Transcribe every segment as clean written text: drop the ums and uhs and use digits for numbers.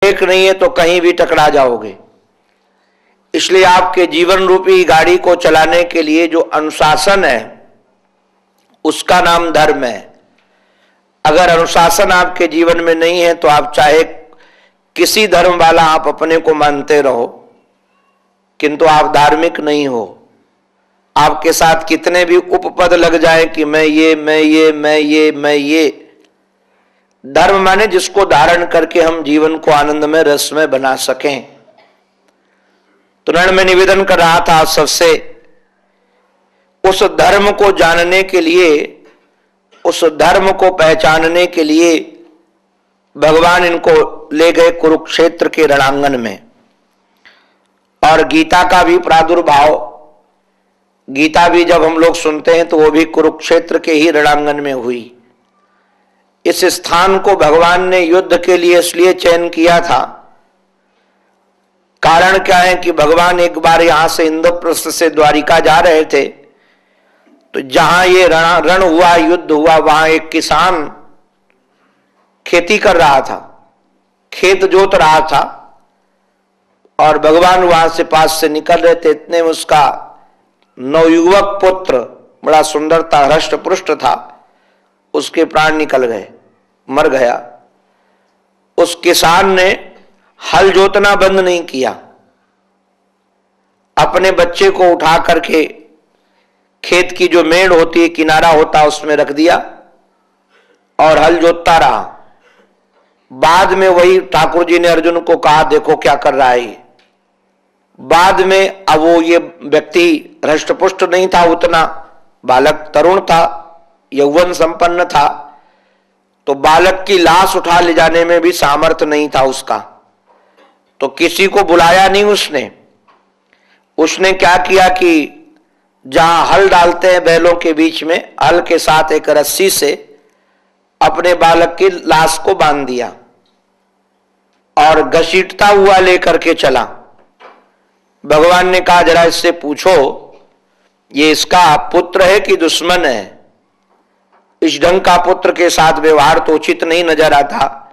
Break नहीं है तो कहीं भी टकरा जाओगे। इसलिए आपके जीवन रूपी गाड़ी को चलाने के लिए जो अनुशासन है उसका नाम धर्म है। अगर अनुशासन आपके जीवन में नहीं है तो आप चाहे किसी धर्म वाला आप अपने को मानते रहो, किंतु आप धार्मिक नहीं हो। आपके साथ कितने भी उपपद लग जाए कि मैं ये मैं ये मैं ये मैं ये, धर्म माने जिसको धारण करके हम जीवन को आनंदमय रसमय बना सकें। तो मैं निवेदन कर रहा था आप सबसे, उस धर्म को जानने के लिए, उस धर्म को पहचानने के लिए भगवान इनको ले गए कुरुक्षेत्र के रणांगन में। और गीता का भी प्रादुर्भाव, गीता भी जब हम लोग सुनते हैं तो वो भी कुरुक्षेत्र के ही रणांगन में हुई। इस स्थान को भगवान ने युद्ध के लिए इसलिए चयन किया था, कारण क्या है कि भगवान एक बार यहां से इंद्रप्रस्थ से द्वारिका जा रहे थे, तो जहां ये रण हुआ, युद्ध हुआ, वहां एक किसान खेती कर रहा था, खेत जोत रहा था, और भगवान वहां से पास से निकल रहे थे। इतने में उसका नवयुवक पुत्र, बड़ा सुंदर था, हृष्ट पुष्ट था, उसके प्राण निकल गए, मर गया। उस किसान ने हल जोतना बंद नहीं किया, अपने बच्चे को उठा करके खेत की जो मेड़ होती है, किनारा होता है, उसमें रख दिया और हल जोतता रहा। बाद में वही ठाकुर जी ने अर्जुन को कहा, देखो क्या कर रहा है ये। बाद में अब वो ये व्यक्ति हृष्टपुष्ट नहीं था, उतना बालक तरुण था, यौवन संपन्न था, तो बालक की लाश उठा ले जाने में भी सामर्थ्य नहीं था उसका। तो किसी को बुलाया नहीं उसने क्या किया कि जहां हल डालते हैं बैलों के बीच में, हल के साथ एक रस्सी से अपने बालक की लाश को बांध दिया और घसीटता हुआ लेकर के चला। भगवान ने कहा, जरा इससे पूछो ये इसका पुत्र है कि दुश्मन है। इस ढंग का पुत्र के साथ व्यवहार तो उचित नहीं नजर आता।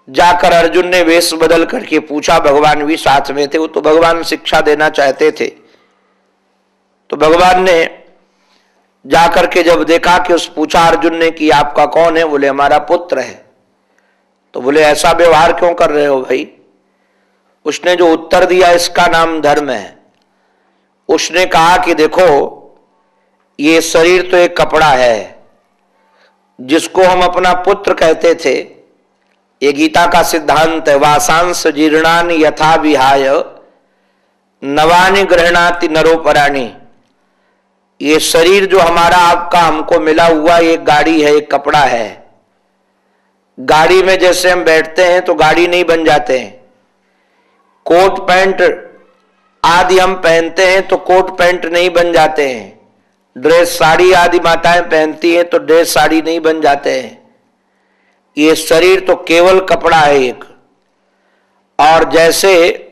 जाकर अर्जुन ने वेश बदल करके पूछा, भगवान भी साथ में थे, वो तो भगवान शिक्षा देना चाहते थे। तो भगवान ने जाकर के जब देखा कि उस पूछा अर्जुन ने कि आपका कौन है, बोले हमारा पुत्र है। तो बोले ऐसा व्यवहार क्यों कर रहे हो भाई। उसने जो उत्तर दिया, इसका नाम धर्म है। उसने कहा कि देखो ये शरीर तो एक कपड़ा है, जिसको हम अपना पुत्र कहते थे, ये गीता का सिद्धांत है, वासांस जीर्णानि यथा विहाय नवानि गृह्णाति नरोपराणि। ये शरीर जो हमारा आपका हमको मिला हुआ एक गाड़ी है, एक कपड़ा है। गाड़ी में जैसे हम बैठते हैं तो गाड़ी नहीं बन जाते हैं। कोट पैंट आदि हम पहनते हैं तो कोट पैंट नहीं बन जाते हैं। ड्रेस साड़ी आदि माताएं पहनती हैं तो ड्रेस साड़ी नहीं बन जाते हैं। ये शरीर तो केवल कपड़ा है एक, और जैसे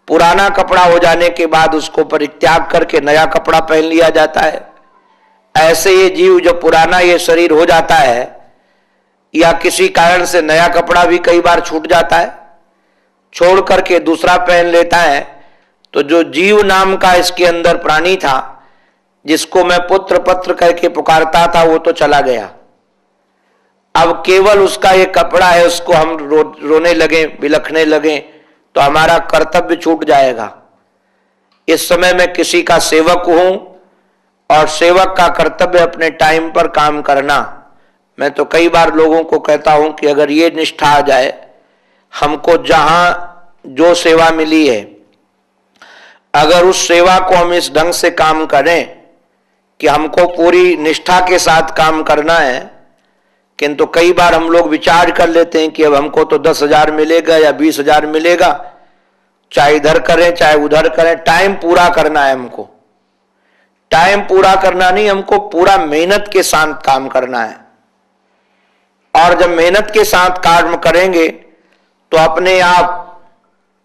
पुराना कपड़ा हो जाने के बाद उसको परित्याग करके नया कपड़ा पहन लिया जाता है, ऐसे ये जीव जब पुराना ये शरीर हो जाता है या किसी कारण से नया कपड़ा भी कई बार छूट जाता है, छोड़ करके दूसरा पहन लेता है, तो जो जीव नाम का इसके अंदर प्राणी था, जिसको मैं पुत्र पत्र करके पुकारता था, वो तो चला गया। अब केवल उसका ये कपड़ा है, उसको हम रोने लगे, बिलखने लगे तो हमारा कर्तव्य छूट जाएगा। इस समय मैं किसी का सेवक हूं और सेवक का कर्तव्य अपने टाइम पर काम करना। मैं तो कई बार लोगों को कहता हूं कि अगर ये निष्ठा आ जाए, हमको जहां जो सेवा मिली है, अगर उस सेवा को हम इस ढंग से काम करें कि हमको पूरी निष्ठा के साथ काम करना है, किंतु कई बार हम लोग विचार कर लेते हैं कि अब हमको तो 10,000 मिलेगा या 20,000 मिलेगा, चाहे इधर करें चाहे उधर करें, टाइम पूरा करना है हमको। टाइम पूरा करना नहीं, हमको पूरा मेहनत के साथ काम करना है। और जब मेहनत के साथ काम करेंगे तो अपने आप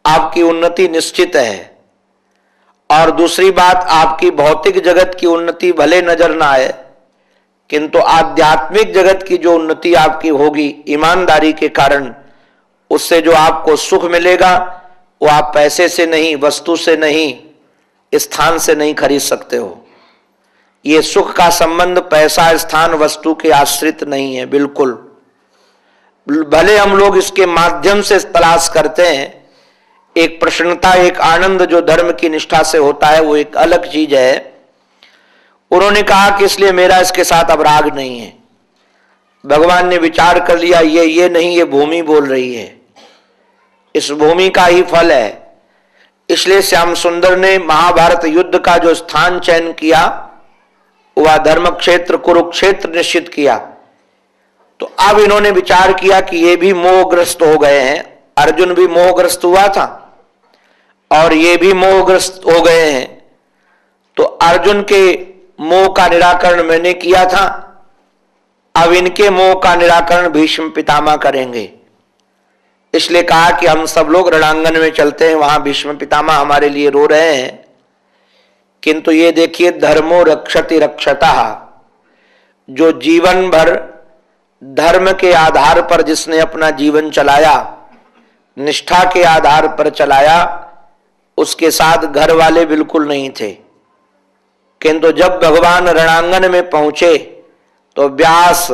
आपकी उन्नति निश्चित है। और दूसरी बात, आपकी भौतिक जगत की उन्नति भले नजर ना आए, किंतु आध्यात्मिक जगत की जो उन्नति आपकी होगी ईमानदारी के कारण, उससे जो आपको सुख मिलेगा वो आप पैसे से नहीं, वस्तु से नहीं, स्थान से नहीं खरीद सकते हो। ये सुख का संबंध पैसा, स्थान, वस्तु के आश्रित नहीं है बिल्कुल। भले हम लोग इसके माध्यम से तलाश करते हैं, एक प्रसन्नता, एक आनंद जो धर्म की निष्ठा से होता है वो एक अलग चीज है। उन्होंने कहा कि इसलिए मेरा इसके साथ अब राग नहीं है। भगवान ने विचार कर लिया, ये नहीं, ये भूमि बोल रही है, इस भूमि का ही फल है। इसलिए श्याम सुंदर ने महाभारत युद्ध का जो स्थान चयन किया वह धर्म क्षेत्र कुरुक्षेत्र निश्चित किया। तो अब इन्होंने विचार किया कि ये भी मोहग्रस्त हो गए हैं, अर्जुन भी मोहग्रस्त हुआ था और ये भी मोहग्रस्त हो गए हैं, तो अर्जुन के मोह का निराकरण मैंने किया था, अब इनके मोह का निराकरण भीष्म पितामह करेंगे। इसलिए कहा कि हम सब लोग रणांगन में चलते हैं, वहां भीष्म पितामह हमारे लिए रो रहे हैं। किंतु ये देखिए, धर्मो रक्षति रक्षतः, जो जीवन भर धर्म के आधार पर जिसने अपना जीवन चलाया, निष्ठा के आधार पर चलाया, उसके साथ घर वाले बिल्कुल नहीं थे। किंतु जब भगवान रणांगन में पहुंचे तो व्यास,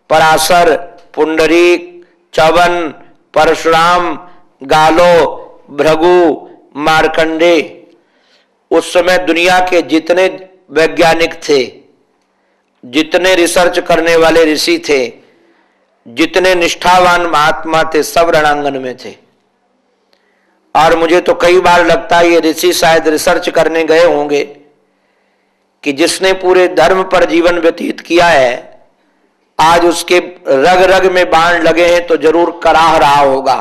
पराशर, पुंडरीक, च्यवन, परशुराम, गालो, भृगु, मार्कंडे, उस समय दुनिया के जितने वैज्ञानिक थे, जितने रिसर्च करने वाले ऋषि थे, जितने निष्ठावान महात्मा थे, सब रणांगन में थे। और मुझे तो कई बार लगता है ये ऋषि शायद रिसर्च करने गए होंगे कि जिसने पूरे धर्म पर जीवन व्यतीत किया है, आज उसके रग रग में बाण लगे हैं तो जरूर कराह रहा होगा,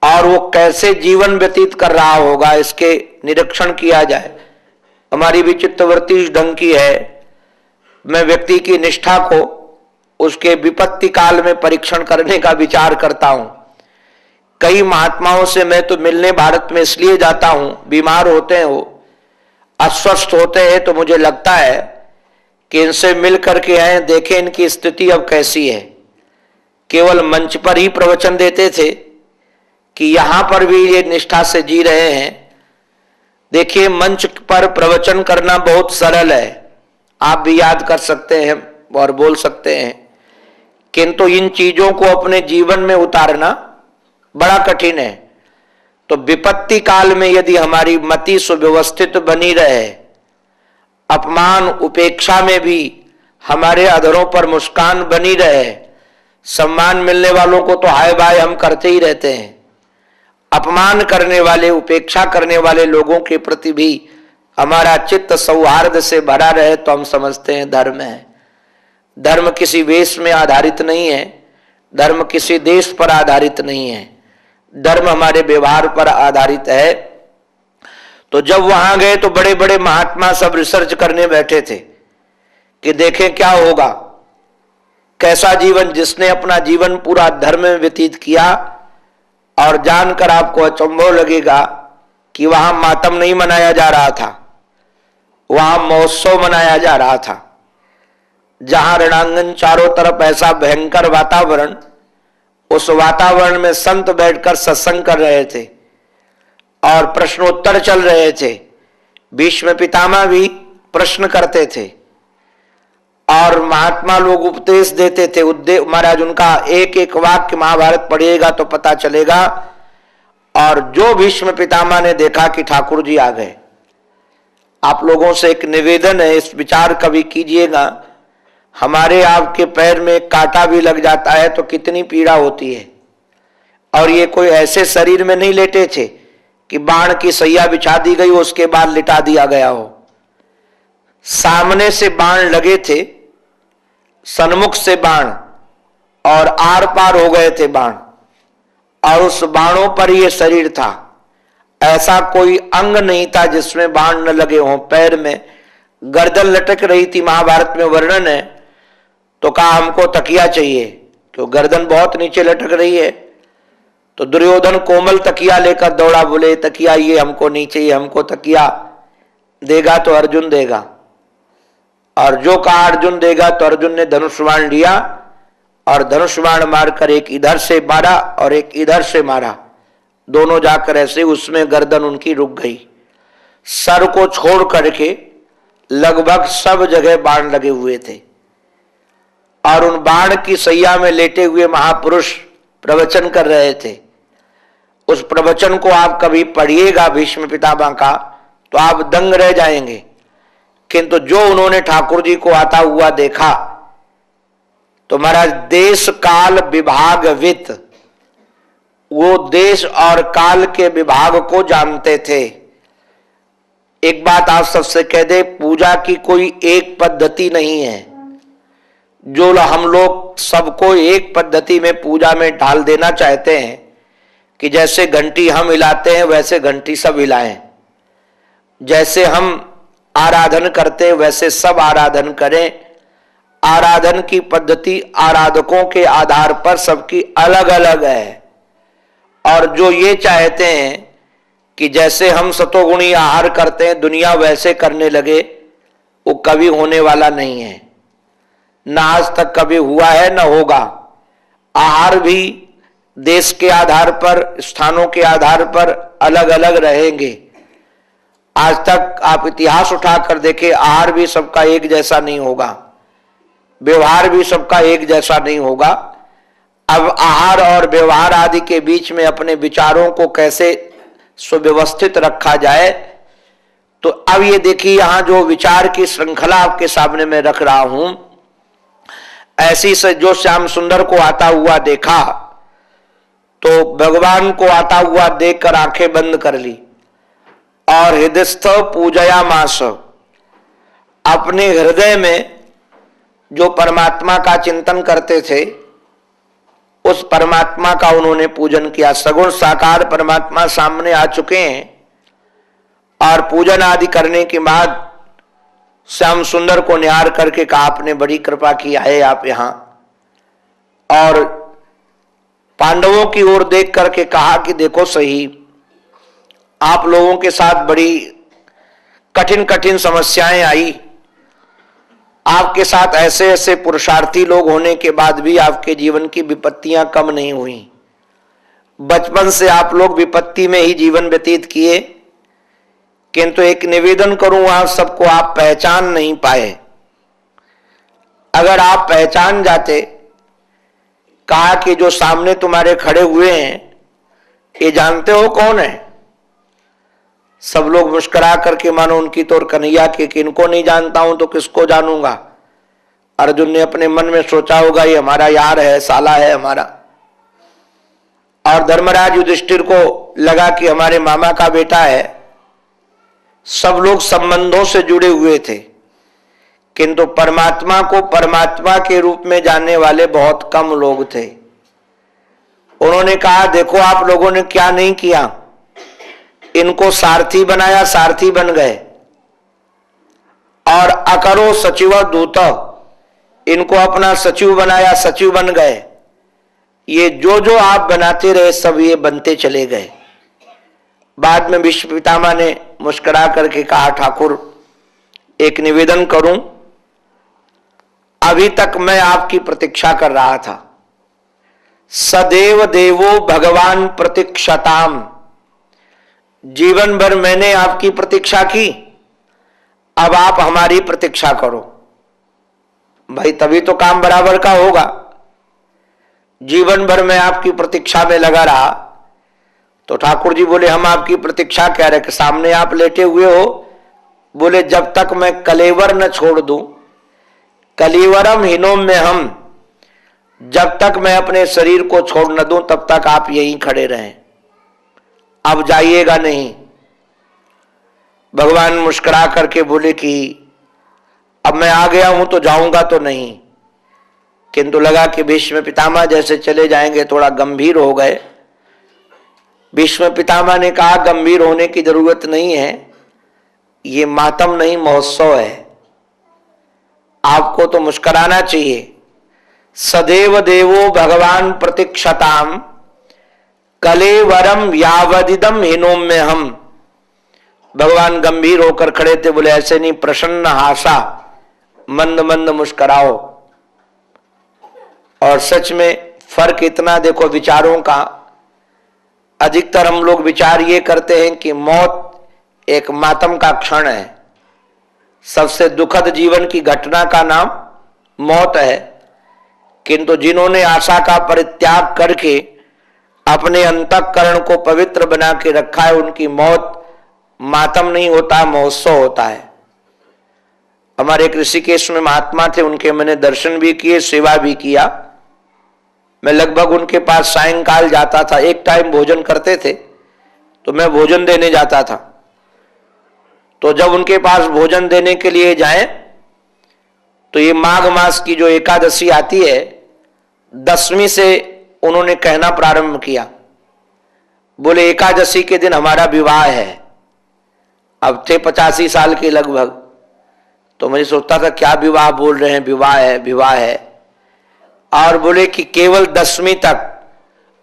और वो कैसे जीवन व्यतीत कर रहा होगा इसके निरीक्षण किया जाए। हमारी भी चित्तवृत्ति इस ढंग की है, मैं व्यक्ति की निष्ठा को उसके विपत्ति काल में परीक्षण करने का विचार करता हूं। कई महात्माओं से मैं तो मिलने भारत में इसलिए जाता हूं, बीमार होते हैं वो, अस्वस्थ होते हैं, तो मुझे लगता है कि इनसे मिल करके आए, देखें इनकी स्थिति अब कैसी है। केवल मंच पर ही प्रवचन देते थे कि यहां पर भी ये निष्ठा से जी रहे हैं। देखिए, मंच पर प्रवचन करना बहुत सरल है, आप भी याद कर सकते हैं और बोल सकते हैं, किंतु इन चीजों को अपने जीवन में उतारना बड़ा कठिन है। तो विपत्ति काल में यदि हमारी मति सुव्यवस्थित बनी रहे, अपमान उपेक्षा में भी हमारे अधरों पर मुस्कान बनी रहे, सम्मान मिलने वालों को तो हाय बाय हम करते ही रहते हैं, अपमान करने वाले, उपेक्षा करने वाले लोगों के प्रति भी हमारा चित्त सौहार्द से भरा रहे, तो हम समझते हैं धर्म है। धर्म किसी वेश में आधारित नहीं है, धर्म किसी देश पर आधारित नहीं है, धर्म हमारे व्यवहार पर आधारित है। तो जब वहां गए तो बड़े बड़े महात्मा सब रिसर्च करने बैठे थे कि देखें क्या होगा, कैसा जीवन, जिसने अपना जीवन पूरा धर्म में व्यतीत किया। और जानकर आपको अचंभव लगेगा कि वहां मातम नहीं मनाया जा रहा था, वहां महोत्सव मनाया जा रहा था। जहां रणांगन चारों तरफ ऐसा भयंकर वातावरण, उस वातावरण में संत बैठकर सत्संग कर रहे थे और प्रश्नोत्तर चल रहे थे। भीष्म पितामह भी प्रश्न करते थे और महात्मा लोग उपदेश देते थे। महाराज उनका एक एक वाक्य महाभारत पढ़िएगा तो पता चलेगा। और जो भीष्म पितामह ने देखा कि ठाकुर जी आ गए, आप लोगों से एक निवेदन है, इस विचार कभी कीजिएगा, हमारे आपके पैर में कांटा भी लग जाता है तो कितनी पीड़ा होती है। और ये कोई ऐसे शरीर में नहीं लेटे थे कि बाण की सैया बिछा दी गई उसके बाद लिटा दिया गया हो। सामने से बाण लगे थे, सन्मुख से बाण, और आर पार हो गए थे बाण, और उस बाणों पर ये शरीर था। ऐसा कोई अंग नहीं था जिसमें बाण न लगे हों। पैर में गर्दन लटक रही थी, महाभारत में वर्णन है। तो कहा हमको तकिया चाहिए, क्यों गर्दन बहुत नीचे लटक रही है। तो दुर्योधन कोमल तकिया लेकर दौड़ा, बोले तकिया ये हमको नहीं चाहिए, हमको तकिया देगा तो अर्जुन देगा। और जो कहा अर्जुन देगा, तो अर्जुन ने धनुष बाण लिया और धनुष बाण मारकर एक इधर से मारा और एक इधर से मारा, दोनों जाकर ऐसे उसमें गर्दन उनकी रुक गई। सर को छोड़ करके लगभग सब जगह बाण लगे हुए थे और उन बाण की सैया में लेटे हुए महापुरुष प्रवचन कर रहे थे। उस प्रवचन को आप कभी पढ़िएगा भीष्म पितामह का तो आप दंग रह जाएंगे। किंतु जो उन्होंने ठाकुर जी को आता हुआ देखा तो महाराज देश काल विभागवित, वो देश और काल के विभाग को जानते थे। एक बात आप सबसे कह दे, पूजा की कोई एक पद्धति नहीं है। जो हम लोग सबको एक पद्धति में पूजा में ढाल देना चाहते हैं कि जैसे घंटी हम हिलाते हैं वैसे घंटी सब हिलाएं, जैसे हम आराधन करते हैं वैसे सब आराधन करें। आराधन की पद्धति आराधकों के आधार पर सबकी अलग अलग है। और जो ये चाहते हैं कि जैसे हम सतोगुणी आहार करते हैं दुनिया वैसे करने लगे, वो कभी होने वाला नहीं है, ना आज तक कभी हुआ है ना होगा। आहार भी देश के आधार पर, स्थानों के आधार पर अलग अलग रहेंगे। आज तक आप इतिहास उठाकर देखें, आहार भी सबका एक जैसा नहीं होगा, व्यवहार भी सबका एक जैसा नहीं होगा। अब आहार और व्यवहार आदि के बीच में अपने विचारों को कैसे सुव्यवस्थित रखा जाए, तो अब ये देखिए यहां जो विचार की श्रृंखला आपके सामने में रख रहा हूं, ऐसी से जो श्याम सुंदर को आता हुआ देखा तो भगवान को आता हुआ देखकर आंखें बंद कर ली और हृदयस्थ पूजया मास, अपने हृदय में जो परमात्मा का चिंतन करते थे उस परमात्मा का उन्होंने पूजन किया। सगुण साकार परमात्मा सामने आ चुके हैं और पूजन आदि करने के बाद श्याम सुंदर को निहार करके कहा, आपने बड़ी कृपा की है आप यहां। और पांडवों की ओर देख करके कहा कि देखो सही, आप लोगों के साथ बड़ी कठिन कठिन समस्याएं आई, आपके साथ ऐसे ऐसे पुरुषार्थी लोग होने के बाद भी आपके जीवन की विपत्तियां कम नहीं हुई। बचपन से आप लोग विपत्ति में ही जीवन व्यतीत किए, किंतु एक निवेदन करूं आप सबको, आप पहचान नहीं पाए। अगर आप पहचान जाते, कहा कि जो सामने तुम्हारे खड़े हुए हैं ये जानते हो कौन है? सब लोग मुस्कुरा करके मानो उनकी तौर कन्हैया के, किनको नहीं जानता हूं तो किसको जानूंगा। अर्जुन ने अपने मन में सोचा होगा ये हमारा यार है, साला है हमारा। और धर्मराज युधिष्ठिर को लगा कि हमारे मामा का बेटा है। सब लोग संबंधों से जुड़े हुए थे, किंतु परमात्मा को परमात्मा के रूप में जानने वाले बहुत कम लोग थे। उन्होंने कहा, देखो आप लोगों ने क्या नहीं किया, इनको सारथी बनाया, सारथी बन गए, और अकरो सचिव दूत, इनको अपना सचिव बनाया, सचिव बन गए। ये जो जो आप बनाते रहे सब ये बनते चले गए। बाद में भीष्म पितामह ने मुस्कुरा करके कहा, ठाकुर एक निवेदन करूं, अभी तक मैं आपकी प्रतीक्षा कर रहा था। सदैव देवो भगवान प्रतीक्षताम, जीवन भर मैंने आपकी प्रतीक्षा की, अब आप हमारी प्रतीक्षा करो। भाई तभी तो काम बराबर का होगा। जीवन भर मैं आपकी प्रतीक्षा में लगा रहा तो ठाकुर जी बोले, हम आपकी प्रतीक्षा कह रहे कि सामने आप लेटे हुए हो। बोले, जब तक मैं कलेवर न छोड़ दूं, कलीवरम हिनोम में हम, जब तक मैं अपने शरीर को छोड़ न दूं तब तक आप यहीं खड़े रहें, अब जाइएगा नहीं। भगवान मुस्कुरा करके बोले कि अब मैं आ गया हूं तो जाऊंगा तो नहीं। किंतु लगा कि भीष्म पितामह जैसे चले जाएंगे, थोड़ा गंभीर हो गए। भीष्म पितामह ने कहा, गंभीर होने की जरूरत नहीं है, ये मातम नहीं महोत्सव है, आपको तो मुस्कुराना चाहिए। सदैव देवो भगवान प्रतीक्षताम कलेवरम यावदिदम हिनोम में हम। भगवान गंभीर होकर खड़े थे, बोले ऐसे नहीं, प्रसन्न हासा, मंद मंद मुस्कुराओ। और सच में फर्क इतना देखो विचारों का। अधिकतर हम लोग विचार ये करते हैं कि मौत एक मातम का क्षण है, सबसे दुखद जीवन की घटना का नाम मौत है। किंतु जिन्होंने आशा का परित्याग करके अपने अंतःकरण को पवित्र बना के रखा है, उनकी मौत मातम नहीं होता, महोत्सव होता है। हमारे एक ऋषिकेश में महात्मा थे, उनके मैंने दर्शन भी किए, सेवा भी किया। मैं लगभग उनके पास सायंकाल जाता था, एक टाइम भोजन करते थे तो मैं भोजन देने जाता था। तो जब उनके पास भोजन देने के लिए जाएं तो ये माघ मास की जो एकादशी आती है, 10वीं से उन्होंने कहना प्रारंभ किया, बोले एकादशी के दिन हमारा विवाह है। अब थे 85 साल के लगभग, तो मुझे सोचता था क्या विवाह बोल रहे हैं, विवाह है विवाह है। और बोले कि केवल 10वीं तक,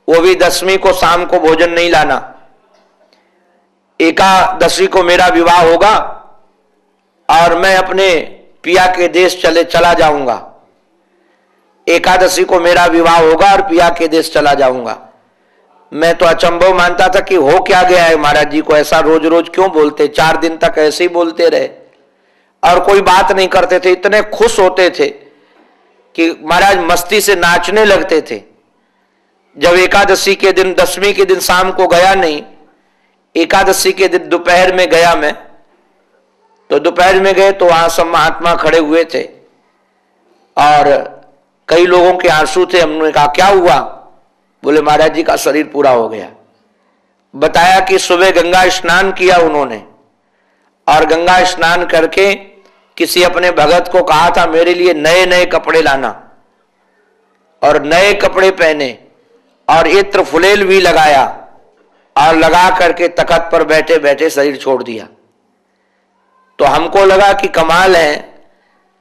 वो भी 10वीं को शाम को भोजन नहीं लाना, एकादशी को मेरा विवाह होगा और मैं अपने पिया के देश चला जाऊंगा। एकादशी को मेरा विवाह होगा और पिया के देश चला जाऊंगा। मैं तो अचंभव मानता था कि हो क्या गया है महाराज जी को, ऐसा रोज रोज क्यों बोलते। 4 दिन तक ऐसे ही बोलते रहे और कोई बात नहीं करते थे। इतने खुश होते थे कि महाराज मस्ती से नाचने लगते थे। जब एकादशी के दिन, 10वीं के दिन शाम को गया नहीं, एकादशी के दिन दोपहर में गया मैं, तो दोपहर में गए तो वहां सब महात्मा खड़े हुए थे और कई लोगों के आंसू थे। हमने कहा क्या हुआ? बोले महाराज जी का शरीर पूरा हो गया। बताया कि सुबह गंगा स्नान किया उन्होंने और गंगा स्नान करके किसी अपने भगत को कहा था मेरे लिए नए नए कपड़े लाना, और नए कपड़े पहने और इत्र फुलेल भी लगाया और लगा करके तखत पर बैठे बैठे शरीर छोड़ दिया। तो हमको लगा कि कमाल है,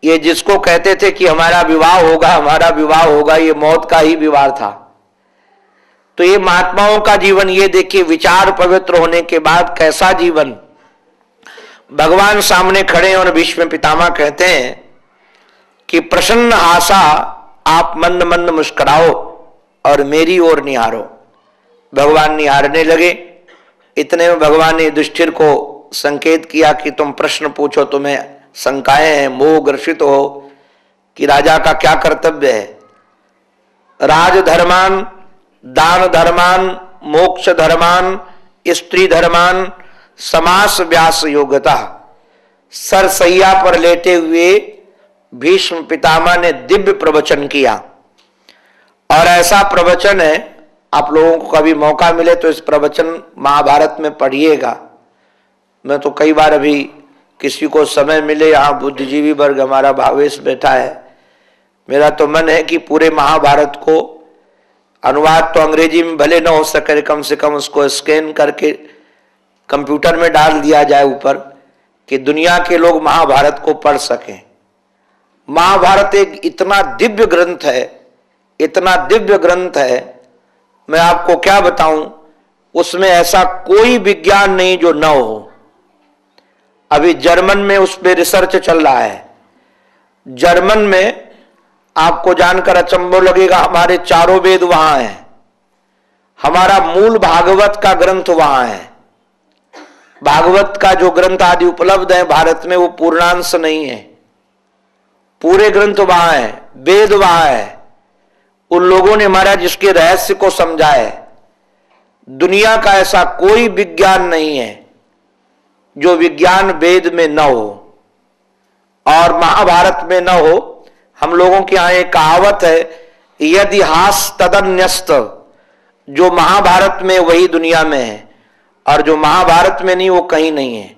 ये जिसको कहते थे कि हमारा विवाह होगा हमारा विवाह होगा, ये मौत का ही विवाह था। तो ये महात्माओं का जीवन, ये देखिए विचार पवित्र होने के बाद कैसा जीवन। भगवान सामने खड़े और भीष्म पितामह कहते हैं कि प्रसन्न आशा आप मंद मंद मुस्कुराओ और मेरी ओर निहारो। भगवान निहारने लगे। इतने में भगवान ने युधिष्ठिर को संकेत किया कि तुम प्रश्न पूछो, तुम्हें शंकाएं हैं, मोह ग्रसित हो कि राजा का क्या कर्तव्य है। राज धर्मान, दान धर्मान, मोक्ष धर्मान, स्त्री धर्मान, समास व्यास योग्यता। सरसैया पर लेटे हुए भीष्म पितामह ने दिव्य प्रवचन किया और ऐसा प्रवचन है, आप लोगों को कभी मौका मिले तो इस प्रवचन महाभारत में पढ़िएगा। मैं तो कई बार, अभी किसी को समय मिले, यहाँ बुद्धिजीवी वर्ग हमारा भावेश बैठा है, मेरा तो मन है कि पूरे महाभारत को अनुवाद तो अंग्रेजी में भले न हो सके, कम से कम उसको स्कैन करके कंप्यूटर में डाल दिया जाए ऊपर, कि दुनिया के लोग महाभारत को पढ़ सकें। महाभारत एक इतना दिव्य ग्रंथ है, इतना दिव्य ग्रंथ है, मैं आपको क्या बताऊं, उसमें ऐसा कोई विज्ञान नहीं जो न हो। अभी जर्मन में उस पर रिसर्च चल रहा है। जर्मन में आपको जानकर अचंभव लगेगा, हमारे चारों वेद वहां हैं, हमारा मूल भागवत का ग्रंथ वहां है। भागवत का जो ग्रंथ आदि उपलब्ध है भारत में, वो पूर्णांश नहीं है, पूरे ग्रंथ वहां है, वेद वहां है। उन लोगों ने महाराज इसके रहस्य को समझा है। दुनिया का ऐसा कोई विज्ञान नहीं है जो विज्ञान वेद में न हो और महाभारत में न हो। हम लोगों के यहां एक कहावत है, यदि हास तदन्यस्त, जो महाभारत में वही दुनिया में है और जो महाभारत में नहीं वो कहीं नहीं है।